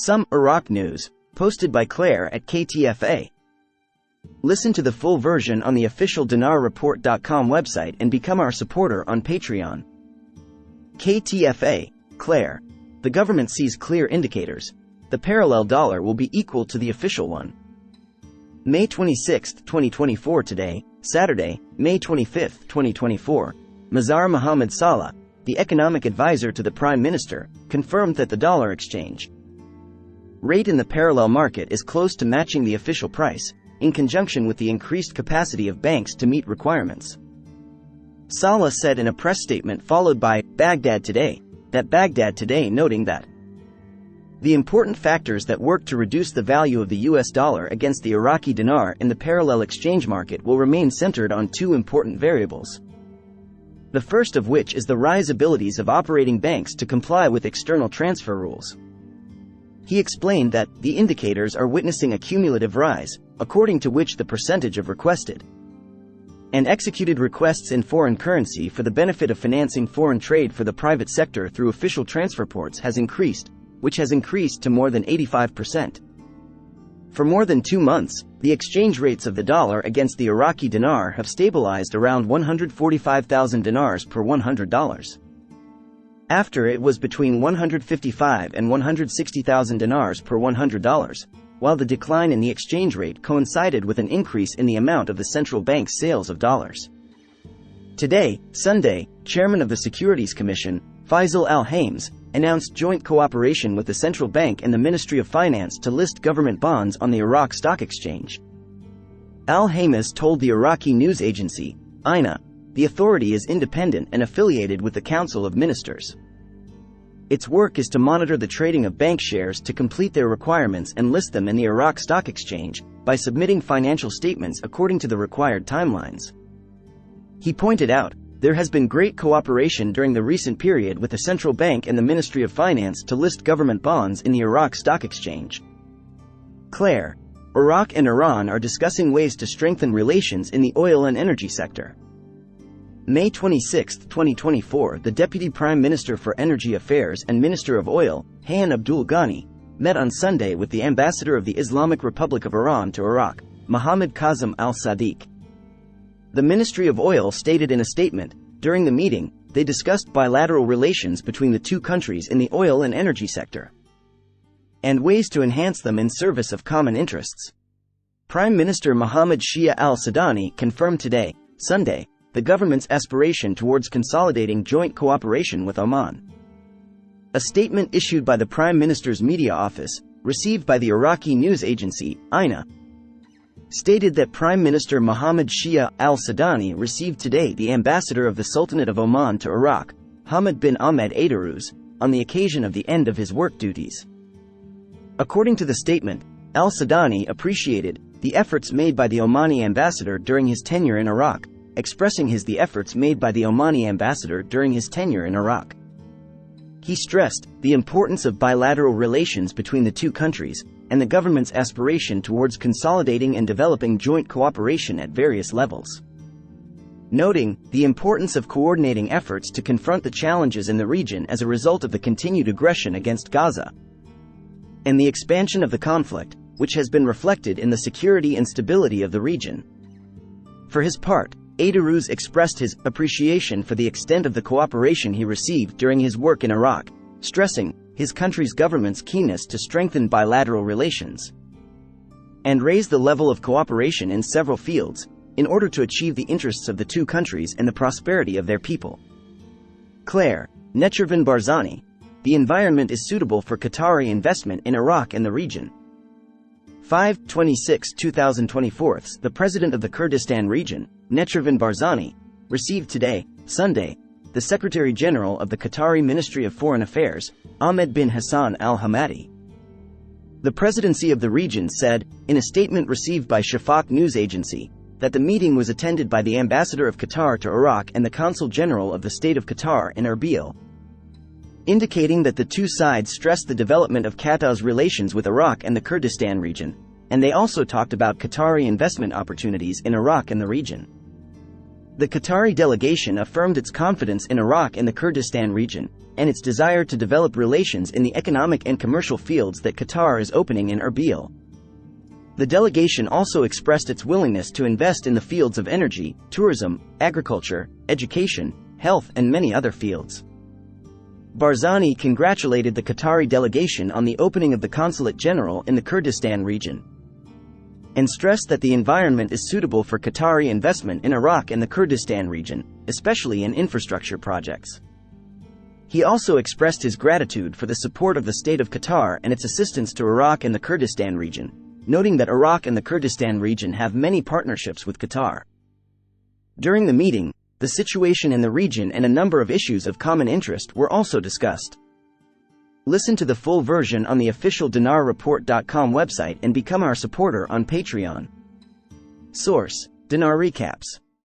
Some Iraq news, posted by Clare at KTFA. Listen to the full version on the official dinarreport.com website and become our supporter on Patreon. KTFA, Clare. The government sees clear indicators. The parallel dollar will be equal to the official one. May 26, 2024 today, Saturday, May 25, 2024, Mazhar Mohammed Salah, the economic advisor to the Prime Minister, confirmed that the dollar exchange rate in the parallel market is close to matching the official price, in conjunction with the increased capacity of banks to meet requirements. Salah said in a press statement followed by Baghdad Today, noting that the important factors that work to reduce the value of the US dollar against the Iraqi dinar in the parallel exchange market will remain centered on two important variables. The first of which is the rise abilities of operating banks to comply with external transfer rules. He explained that the indicators are witnessing a cumulative rise, according to which the percentage of requested and executed requests in foreign currency for the benefit of financing foreign trade for the private sector through official transfer ports has increased, which has increased to more than 85%. For more than 2 months, the exchange rates of the dollar against the Iraqi dinar have stabilized around 145,000 dinars per $100. After it was between 155 and 160,000 dinars per $100, while the decline in the exchange rate coincided with an increase in the amount of the central bank's sales of dollars. Today, Sunday, Chairman of the Securities Commission, Faisal Al-Haims, announced joint cooperation with the central bank and the Ministry of Finance to list government bonds on the Iraq Stock Exchange. Al-Haims told the Iraqi news agency, INA, the authority is independent and affiliated with the Council of Ministers. Its work is to monitor the trading of bank shares to complete their requirements and list them in the Iraq Stock Exchange by submitting financial statements according to the required timelines. He pointed out, there has been great cooperation during the recent period with the central bank and the Ministry of Finance to list government bonds in the Iraq Stock Exchange. Clare. Iraq and Iran are discussing ways to strengthen relations in the oil and energy sector. May 26, 2024, the Deputy Prime Minister for Energy Affairs and Minister of Oil, Han Abdul Ghani, met on Sunday with the Ambassador of the Islamic Republic of Iran to Iraq, Mohammad Kazem al-Sadiq. The Ministry of Oil stated in a statement, during the meeting, they discussed bilateral relations between the two countries in the oil and energy sector and ways to enhance them in service of common interests. Prime Minister Mohammed Shia al-Sudani confirmed today, Sunday, the government's aspiration towards consolidating joint cooperation with Oman. A statement issued by the Prime Minister's media office, received by the Iraqi news agency, INA, stated that Prime Minister Mohammed Shia al-Sudani received today the ambassador of the Sultanate of Oman to Iraq, Hamad bin Ahmed Aidarus, on the occasion of the end of his work duties. According to the statement, al-Sudani appreciated the efforts made by the Omani ambassador during his tenure in Iraq, expressing the efforts made by the Omani ambassador during his tenure in Iraq. He stressed the importance of bilateral relations between the two countries and the government's aspiration towards consolidating and developing joint cooperation at various levels, noting the importance of coordinating efforts to confront the challenges in the region as a result of the continued aggression against Gaza and the expansion of the conflict, which has been reflected in the security and stability of the region. For his part, Aidarus expressed his appreciation for the extent of the cooperation he received during his work in Iraq, stressing his country's government's keenness to strengthen bilateral relations and raise the level of cooperation in several fields, in order to achieve the interests of the two countries and the prosperity of their people. Clare. Nechervan Barzani. The environment is suitable for Qatari investment in Iraq and the region. 5/26/2024, the president of the Kurdistan region, Nechervan Barzani, received today, Sunday, the Secretary General of the Qatari Ministry of Foreign Affairs, Ahmed bin Hassan al-Hamadi. The presidency of the region said, in a statement received by Shafaq news agency, that the meeting was attended by the Ambassador of Qatar to Iraq and the Consul General of the State of Qatar in Erbil, indicating that the two sides stressed the development of Qatar's relations with Iraq and the Kurdistan region, and they also talked about Qatari investment opportunities in Iraq and the region. The Qatari delegation affirmed its confidence in Iraq and the Kurdistan region, and its desire to develop relations in the economic and commercial fields that Qatar is opening in Erbil. The delegation also expressed its willingness to invest in the fields of energy, tourism, agriculture, education, health, and many other fields. Barzani congratulated the Qatari delegation on the opening of the Consulate General in the Kurdistan region, and stressed that the environment is suitable for Qatari investment in Iraq and the Kurdistan region, especially in infrastructure projects. He also expressed his gratitude for the support of the state of Qatar and its assistance to Iraq and the Kurdistan region, noting that Iraq and the Kurdistan region have many partnerships with Qatar. During the meeting, the situation in the region and a number of issues of common interest were also discussed. Listen to the full version on the official dinarreport.com website and become our supporter on Patreon. Source: Dinar Recaps.